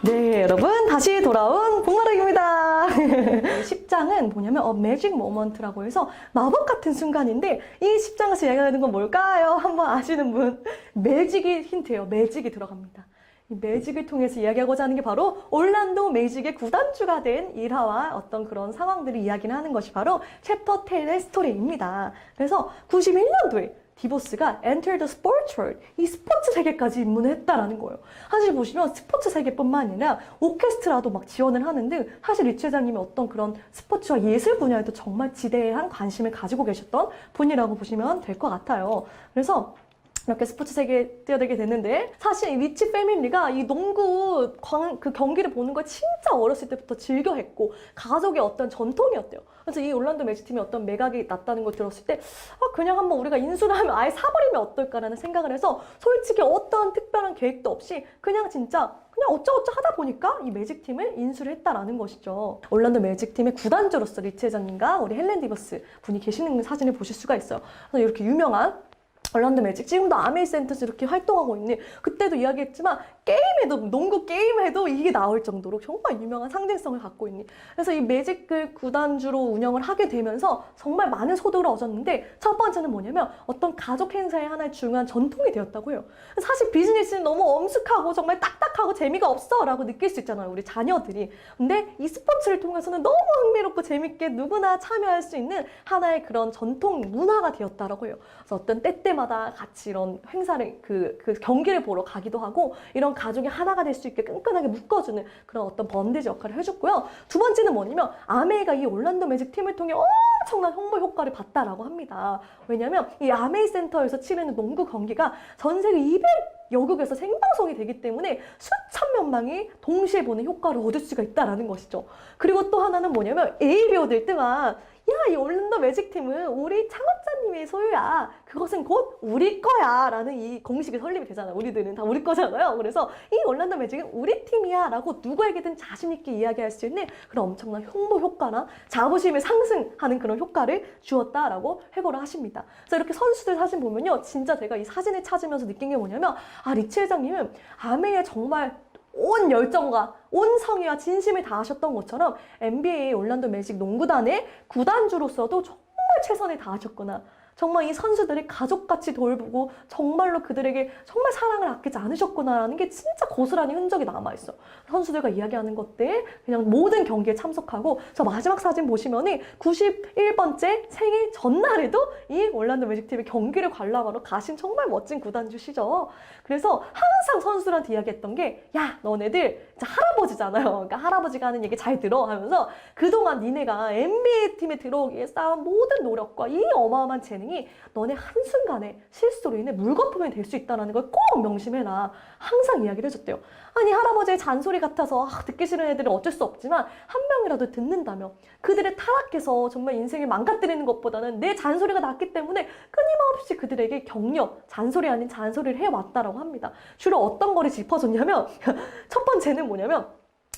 네, 여러분 다시 돌아온 복마르기입니다. 10장은 뭐냐면 매직 모먼트라고 해서 마법 같은 순간인데 이 10장에서 이야기하는 건 뭘까요? 한번 아시는 분? 매직이 힌트예요. 매직이 들어갑니다. 이 매직을 통해서 이야기하고자 하는 게 바로 올란도 매직의 구단주가 된 일화와 어떤 그런 상황들을 이야기를 하는 것이 바로 챕터 10의 스토리입니다. 그래서 91년도에 디보스가 Enter the Sports World, 이 스포츠 세계까지 입문했다라는 거예요. 사실 보시면 스포츠 세계뿐만 아니라 오케스트라도 막 지원을 하는데 사실 리치 회장님이 어떤 그런 스포츠와 예술 분야에도 정말 지대한 관심을 가지고 계셨던 분이라고 보시면 될 것 같아요. 그래서 이렇게 스포츠 세계에 뛰어들게 됐는데 사실 이 리치 패밀리가 이 농구 그 경기를 보는 걸 진짜 어렸을 때부터 즐겨 했고 가족의 어떤 전통이었대요. 그래서 이 올란도 매직팀이 어떤 매각이 났다는 걸 들었을 때 그냥 한번 우리가 인수를 하면 아예 사버리면 어떨까라는 생각을 해서 솔직히 어떤 특별한 계획도 없이 그냥 진짜 그냥 어쩌고저쩌고 하다 보니까 이 매직팀을 인수를 했다라는 것이죠. 올란도 매직팀의 구단주로서 리치 회장님과 우리 헬렌 디버스 분이 계시는 사진을 보실 수가 있어요. 그래서 이렇게 유명한 올란도 매직, 지금도 아메이 센터에서 이렇게 활동하고 있는, 그때도 이야기했지만 게임에도, 농구 게임에도 이게 나올 정도로 정말 유명한 상징성을 갖고 있는, 그래서 이 매직을 구단주로 운영을 하게 되면서 정말 많은 소득을 얻었는데 첫 번째는 뭐냐면 어떤 가족 행사의 하나의 중요한 전통이 되었다고 해요. 사실 비즈니스는 너무 엄숙하고 정말 딱딱하고 재미가 없어 라고 느낄 수 있잖아요, 우리 자녀들이. 근데 이 스포츠를 통해서는 너무 흥미롭고 재밌게 누구나 참여할 수 있는 하나의 그런 전통 문화가 되었다라고 해요. 그래서 어떤 때때마다 같이 이런 행사를 그 경기를 보러 가기도 하고 이런 가족이 하나가 될 수 있게 끈끈하게 묶어주는 그런 어떤 번디지 역할을 해줬고요. 두 번째는 뭐냐면 아메이가 이 올란도 매직 팀을 통해 엄청난 홍보 효과를 봤다라고 합니다. 왜냐면 이 아메이 센터에서 치르는 농구 경기가 전 세계 200여 국에서 생방송이 되기 때문에 수천 명망이 동시에 보는 효과를 얻을 수가 있다라는 것이죠. 그리고 또 하나는 뭐냐면 ABO들 때만 이 올란도 매직팀은 우리 창업자님의 소유야. 그것은 곧 우리 거야. 라는 이 공식이 설립이 되잖아요. 우리들은 다 우리 거잖아요. 그래서 이 올란도 매직은 우리 팀이야. 라고 누구에게든 자신있게 이야기할 수 있는 그런 엄청난 홍보 효과나 자부심을 상승하는 그런 효과를 주었다라고 해고를 하십니다. 그래서 이렇게 선수들 사진 보면요. 진짜 제가 이 사진을 찾으면서 느낀 게 뭐냐면 리치 회장님은 아메이에 정말 온 열정과 온 성의와 진심을 다하셨던 것처럼 NBA 올란도 매직 농구단의 구단주로서도 정말 최선을 다하셨구나. 정말 이 선수들이 가족같이 돌보고 정말로 그들에게 정말 사랑을 아끼지 않으셨구나라는 게 진짜 고스란히 흔적이 남아있어. 선수들과 이야기하는 것들 그냥 모든 경기에 참석하고 저 마지막 사진 보시면은 91번째 생일 전날에도 이 올란도 매직팀의 경기를 관람하러 가신 정말 멋진 구단주시죠. 그래서 항상 선수들한테 이야기했던 게 너네들 진짜 할아버지잖아요. 그러니까 할아버지가 하는 얘기 잘 들어 하면서 그동안 니네가 NBA 팀에 들어오기 위해 쌓은 모든 노력과 이 어마어마한 재능이 너네 한순간에 실수로 인해 물거품이 될 수 있다는 걸 꼭 명심해라. 항상 이야기를 해줬대요. 아니 할아버지의 잔소리 같아서 듣기 싫은 애들은 어쩔 수 없지만 한 명이라도 듣는다면 그들의 타락해서 정말 인생을 망가뜨리는 것보다는 내 잔소리가 낫기 때문에 끊임없이 그들에게 격려, 잔소리 아닌 잔소리를 해왔다라고 합니다. 주로 어떤 거를 짚어줬냐면 첫 번째는 뭐냐면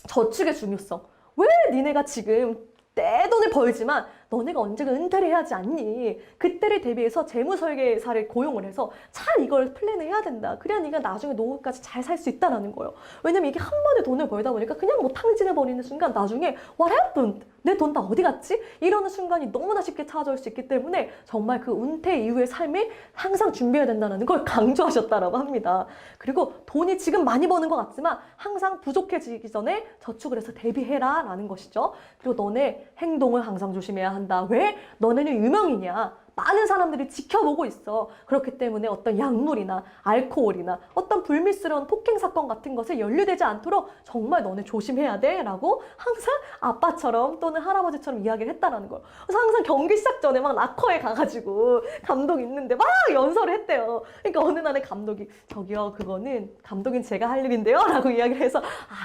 저축의 중요성. 왜 니네가 지금 내 돈을 벌지만 너네가 언젠가 은퇴를 해야 하지 않니? 그때를 대비해서 재무설계사를 고용을 해서 잘 이걸 플랜을 해야 된다. 그래야 네가 나중에 노후까지 잘 살 수 있다는 거예요. 왜냐면 이게 한 번에 돈을 벌다 보니까 그냥 탕진해 버리는 순간 나중에 What happened? 내 돈 다 어디 갔지? 이러는 순간이 너무나 쉽게 찾아올 수 있기 때문에 정말 그 은퇴 이후의 삶을 항상 준비해야 된다는 걸 강조하셨다라고 합니다. 그리고 돈이 지금 많이 버는 것 같지만 항상 부족해지기 전에 저축을 해서 대비해라 라는 것이죠. 그리고 너네 행동을 항상 조심해야 한다. 왜? 너네는 유명이냐? 많은 사람들이 지켜보고 있어. 그렇기 때문에 어떤 약물이나 알코올이나 어떤 불미스러운 폭행 사건 같은 것에 연루되지 않도록 정말 너네 조심해야 돼 라고 항상 아빠처럼 또는 할아버지처럼 이야기를 했다라는 거예요. 그래서 항상 경기 시작 전에 막 락커에 가가지고 감독 있는데 막 연설을 했대요. 그러니까 어느 날에 감독이 저기요 그거는 감독인 제가 할 일인데요 라고 이야기를 해서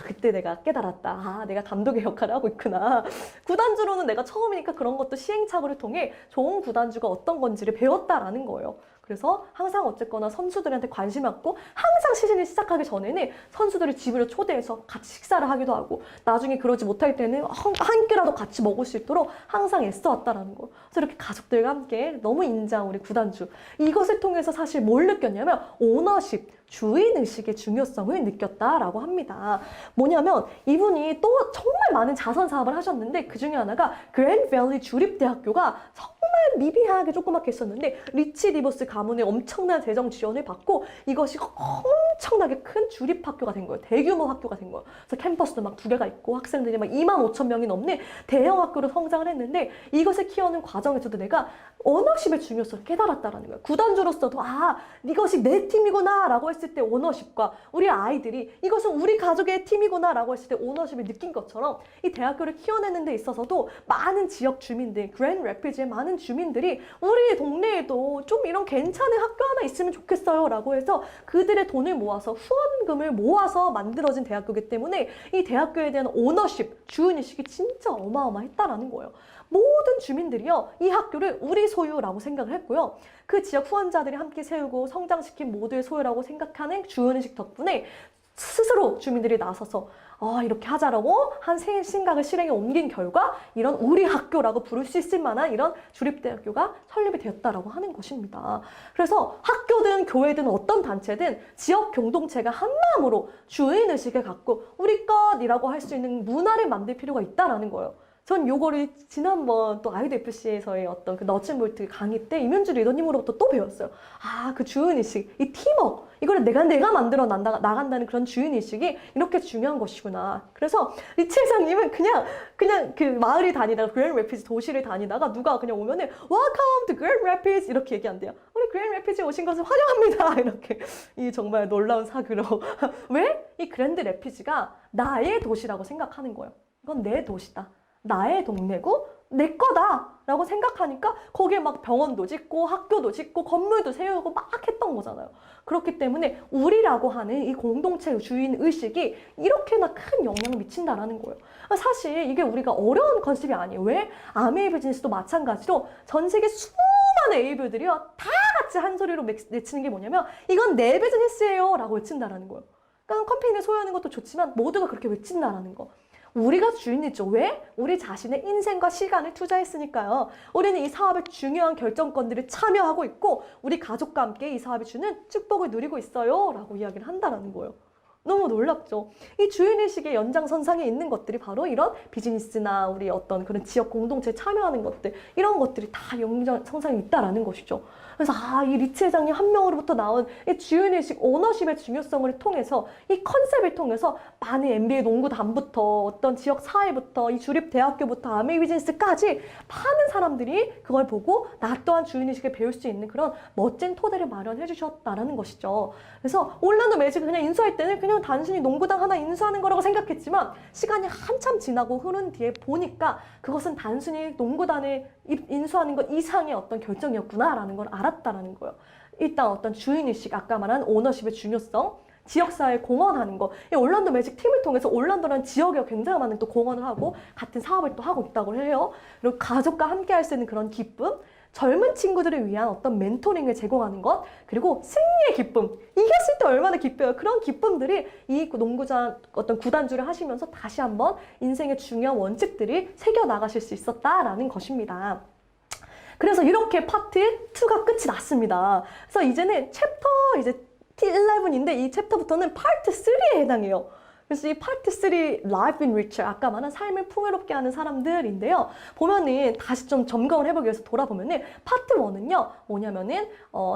그때 내가 깨달았다. 내가 감독의 역할을 하고 있구나. 구단주로는 내가 처음이니까 그런 것도 시행착오를 통해 좋은 구단주가 어떤 건지를 배웠다라는 거예요. 그래서 항상 어쨌거나 선수들한테 관심 갖고 항상 시즌이 시작하기 전에는 선수들을 집으로 초대해서 같이 식사를 하기도 하고 나중에 그러지 못할 때는 한 끼라도 같이 먹을 수 있도록 항상 애써왔다라는 거. 그래서 이렇게 가족들과 함께 너무 인자한 우리 구단주. 이것을 통해서 사실 뭘 느꼈냐면 오너십, 주인의식의 중요성을 느꼈다라고 합니다. 뭐냐면 이분이 또 정말 많은 자선 사업을 하셨는데 그 중에 하나가 그랜드밸리 주립대학교가 정말 미비하게 조그맣게 있었는데 리치 디버스 가문의 엄청난 재정 지원을 받고 이것이 엄청나게 큰 주립학교가 된 거예요. 대규모 학교가 된 거예요. 그래서 캠퍼스도 막 2개가 있고 학생들이 막 25,000명이 넘는 대형 학교로 성장을 했는데 이것을 키우는 과정에서도 내가 오너십의 중요성을 깨달았다라는 거예요. 구단주로서도 이것이 내 팀이구나 라고 했을 때 오너십과 우리 아이들이 이것은 우리 가족의 팀이구나 라고 했을 때 오너십을 느낀 것처럼 이 대학교를 키워내는 데 있어서도 많은 지역 주민들, 그랜드 래피드의 많은 주민들이 우리 동네에도 좀 이런 괜찮은 학교 하나 있으면 좋겠어요 라고 해서 그들의 돈을 모아서 후원금을 모아서 만들어진 대학교이기 때문에 이 대학교에 대한 오너십, 주인의식이 진짜 어마어마했다라는 거예요. 모든 주민들이요, 이 학교를 우리 소유라고 생각을 했고요. 그 지역 후원자들이 함께 세우고 성장시킨 모두의 소유라고 생각하는 주인의식 덕분에 스스로 주민들이 나서서 이렇게 하자라고 한 생각을 실행에 옮긴 결과 이런 우리 학교라고 부를 수 있을 만한 이런 주립대학교가 설립이 되었다라고 하는 것입니다. 그래서 학교든 교회든 어떤 단체든 지역 공동체가 한마음으로 주인의식을 갖고 우리 것이라고 할 수 있는 문화를 만들 필요가 있다라는 거예요. 전 요거를 지난번 또 아이드 FC에서의 어떤 그 너츠볼트 강의 때 이면주 리더님으로부터 또 배웠어요. 그 주인의식, 이 팀워크, 이거를 내가 만들어 나간다는 그런 주인의식이 이렇게 중요한 것이구나. 그래서 리치 회장님은 그냥 그 마을을 다니다가 그랜드 래피드 도시를 다니다가 누가 그냥 오면은 Welcome to Grand Rapids 이렇게 얘기한대요. 우리 그랜드 래피드에 오신 것을 환영합니다. 이렇게 이 정말 놀라운 사그로. 왜? 이 그랜드 래피드가 나의 도시라고 생각하는 거예요. 이건 내 도시다. 나의 동네고 내 거다 라고 생각하니까 거기에 막 병원도 짓고 학교도 짓고 건물도 세우고 막 했던 거잖아요. 그렇기 때문에 우리라고 하는 이 공동체 주인의식이 이렇게나 큰 영향을 미친다라는 거예요. 사실 이게 우리가 어려운 컨셉이 아니에요. 왜? 아메이 비즈니스도 마찬가지로 전 세계 수많은 에이블들이요 다 같이 한 소리로 외치는 게 뭐냐면 이건 내 비즈니스예요 라고 외친다라는 거예요. 그러니까 컴퍼니를 소유하는 것도 좋지만 모두가 그렇게 외친다라는 거. 우리가 주인이죠. 왜? 우리 자신의 인생과 시간을 투자했으니까요. 우리는 이 사업의 중요한 결정권들을 참여하고 있고 우리 가족과 함께 이 사업이 주는 축복을 누리고 있어요 라고 이야기를 한다는 거예요. 너무 놀랍죠. 이 주인의식의 연장선상에 있는 것들이 바로 이런 비즈니스나 우리 어떤 그런 지역 공동체에 참여하는 것들, 이런 것들이 다 연장선상에 있다라는 것이죠. 그래서 이 리치 회장님 한 명으로부터 나온 이 주인의식, 오너십의 중요성을 통해서 이 컨셉을 통해서 많은 NBA 농구단부터 어떤 지역 사회부터 이 주립대학교부터 아메이 비즈니스까지 많은 사람들이 그걸 보고 나 또한 주인의식을 배울 수 있는 그런 멋진 토대를 마련해 주셨다라는 것이죠. 그래서 올란도 매직을 그냥 인수할 때는 그냥 단순히 농구단 하나 인수하는 거라고 생각했지만 시간이 한참 지나고 흐른 뒤에 보니까 그것은 단순히 농구단을 인수하는 것 이상의 어떤 결정이었구나라는 걸 알았다라는 거예요. 일단 어떤 주인의식, 아까 말한 오너십의 중요성, 지역사회에 공헌하는 거. 이 올란도 매직 팀을 통해서 올란도라는 지역에 굉장히 많은 또 공헌을 하고 같은 사업을 또 하고 있다고 해요. 그리고 가족과 함께 할 수 있는 그런 기쁨, 젊은 친구들을 위한 어떤 멘토링을 제공하는 것, 그리고 승리의 기쁨, 이겼을 때 얼마나 기뻐요. 그런 기쁨들이 이 농구장 어떤 구단주를 하시면서 다시 한번 인생의 중요한 원칙들이 새겨나가실 수 있었다라는 것입니다. 그래서 이렇게 파트 2가 끝이 났습니다. 그래서 이제는 챕터 11인데 이 챕터부터는 파트 3에 해당해요. 그래서 이 파트 3, Life in Richer, 아까 말한 삶을 풍요롭게 하는 사람들인데요. 보면은 다시 좀 점검을 해보기 위해서 돌아보면은 파트 1은요, 뭐냐면은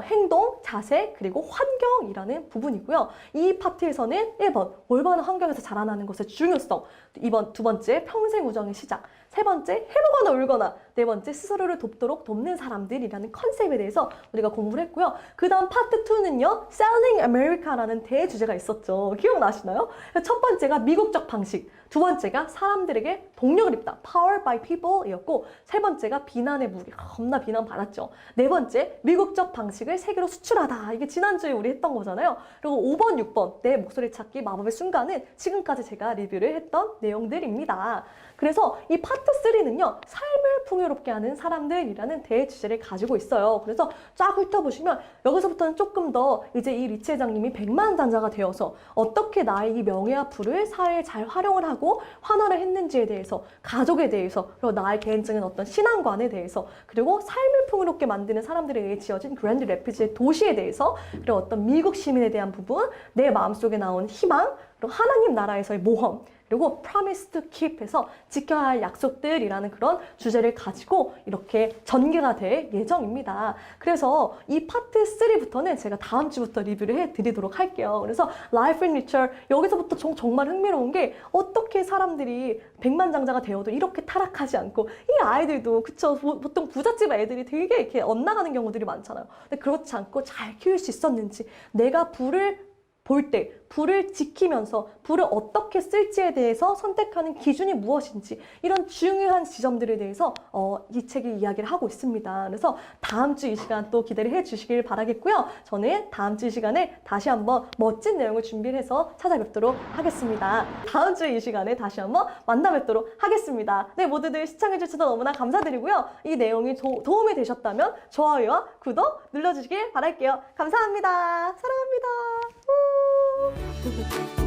행동, 자세, 그리고 환경이라는 부분이고요. 이 파트에서는 1번, 올바른 환경에서 자라나는 것의 중요성, 2번, 두 번째, 평생 우정의 시작, 세 번째, 해보거나 울거나, 네 번째, 스스로를 돕도록 돕는 사람들이라는 컨셉에 대해서 우리가 공부를 했고요. 그 다음 파트 2는요, Selling America라는 대주제가 있었죠. 기억나시나요? 첫 번째가 미국적 방식, 두 번째가 사람들에게 동력을 입다. Powered by people 이었고, 세 번째가 비난의 무기. 겁나 비난받았죠. 네 번째, 미국적 방식을 세계로 수출하다. 이게 지난주에 우리 했던 거잖아요. 그리고 5번, 6번, 내 목소리 찾기 마법의 순간은 지금까지 제가 리뷰를 했던 내용들입니다. 그래서 이 파트 3는요, 삶을 풍요롭게 하는 사람들이라는 대주제를 가지고 있어요. 그래서 쫙 훑어보시면 여기서부터는 조금 더 이제 이 리치 회장님이 백만장자가 되어서 어떻게 나의 이 명예와 부를 사회에 잘 활용을 하고 환원을 했는지에 대해서, 가족에 대해서, 그리고 나의 개인적인 어떤 신앙관에 대해서, 그리고 삶을 풍요롭게 만드는 사람들에 의해 지어진 그랜드 래피즈의 도시에 대해서, 그리고 어떤 미국 시민에 대한 부분, 내 마음속에 나온 희망, 그리고 하나님 나라에서의 모험, 그리고 promise to keep해서 지켜야 할 약속들이라는 그런 주제를 가지고 이렇게 전개가 될 예정입니다. 그래서 이 파트 3부터는 제가 다음 주부터 리뷰를 해드리도록 할게요. 그래서 Life in Nature 여기서부터 정말 흥미로운 게 어떻게 사람들이 백만장자가 되어도 이렇게 타락하지 않고, 이 아이들도 그쵸, 보통 부잣집 애들이 되게 이렇게 엇나가는 경우들이 많잖아요. 근데 그렇지 않고 잘 키울 수 있었는지, 내가 불을 볼 때 불을 지키면서 불을 어떻게 쓸지에 대해서 선택하는 기준이 무엇인지, 이런 중요한 지점들에 대해서 이 책이 이야기를 하고 있습니다. 그래서 다음 주 이 시간 또 기대를 해주시길 바라겠고요. 저는 다음 주 이 시간에 다시 한번 멋진 내용을 준비를 해서 찾아뵙도록 하겠습니다. 다음 주 이 시간에 다시 한번 만나 뵙도록 하겠습니다. 네, 모두들 시청해주셔서 너무나 감사드리고요. 이 내용이 도움이 되셨다면 좋아요와 구독 눌러주시길 바랄게요. 감사합니다. 사랑합니다. 우!